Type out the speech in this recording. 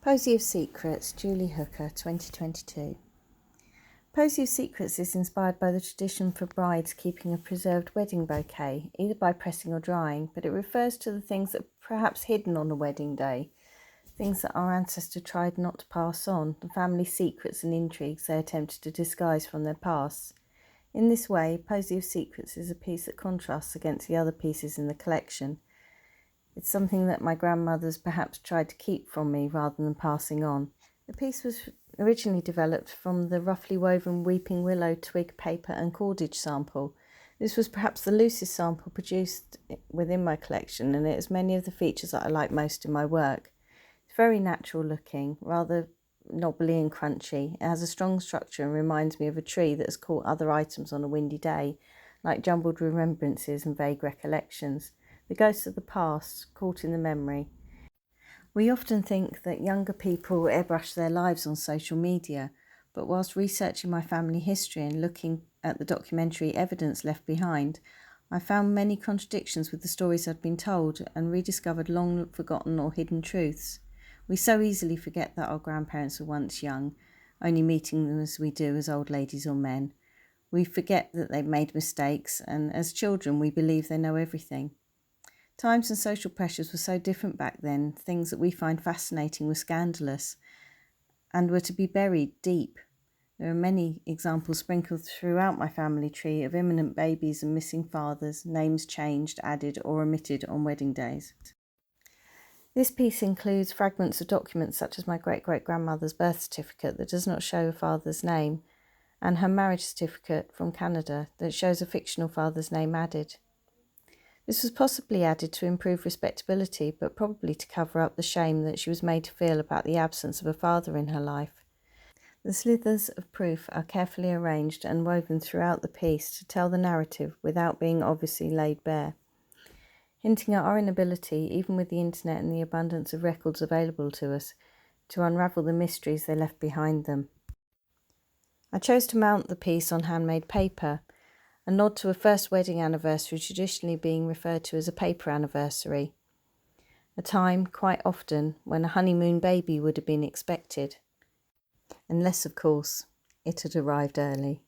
Posy of Secrets, Julie Hooker, 2022. Posy of Secrets is inspired by the tradition for brides keeping a preserved wedding bouquet, either by pressing or drying, but it refers to the things that are perhaps hidden on a wedding day, things that our ancestors tried not to pass on, the family secrets and intrigues they attempted to disguise from their past. In this way, Posy of Secrets is a piece that contrasts against the other pieces in the collection. It's something that my grandmothers perhaps tried to keep from me rather than passing on. The piece was originally developed from the roughly woven weeping willow twig paper and cordage sample. This was perhaps the loosest sample produced within my collection, and it has many of the features that I like most in my work. It's very natural looking, rather knobbly and crunchy. It has a strong structure and reminds me of a tree that has caught other items on a windy day, like jumbled remembrances and vague recollections. The ghosts of the past, caught in the memory. We often think that younger people airbrush their lives on social media, but whilst researching my family history and looking at the documentary evidence left behind, I found many contradictions with the stories I'd been told and rediscovered long forgotten or hidden truths. We so easily forget that our grandparents were once young, only meeting them as we do as old ladies or men. We forget that they've made mistakes, and as children we believe they know everything. Times and social pressures were so different back then, things that we find fascinating were scandalous and were to be buried deep. There are many examples sprinkled throughout my family tree of imminent babies and missing fathers, names changed, added or omitted on wedding days. This piece includes fragments of documents such as my great-great-grandmother's birth certificate that does not show a father's name, and her marriage certificate from Canada that shows a fictional father's name added. This was possibly added to improve respectability, but probably to cover up the shame that she was made to feel about the absence of a father in her life. The slithers of proof are carefully arranged and woven throughout the piece to tell the narrative without being obviously laid bare, hinting at our inability, even with the internet and the abundance of records available to us, to unravel the mysteries they left behind them. I chose to mount the piece on handmade paper, a nod to a first wedding anniversary traditionally being referred to as a paper anniversary, a time, quite often, when a honeymoon baby would have been expected, unless, of course, it had arrived early.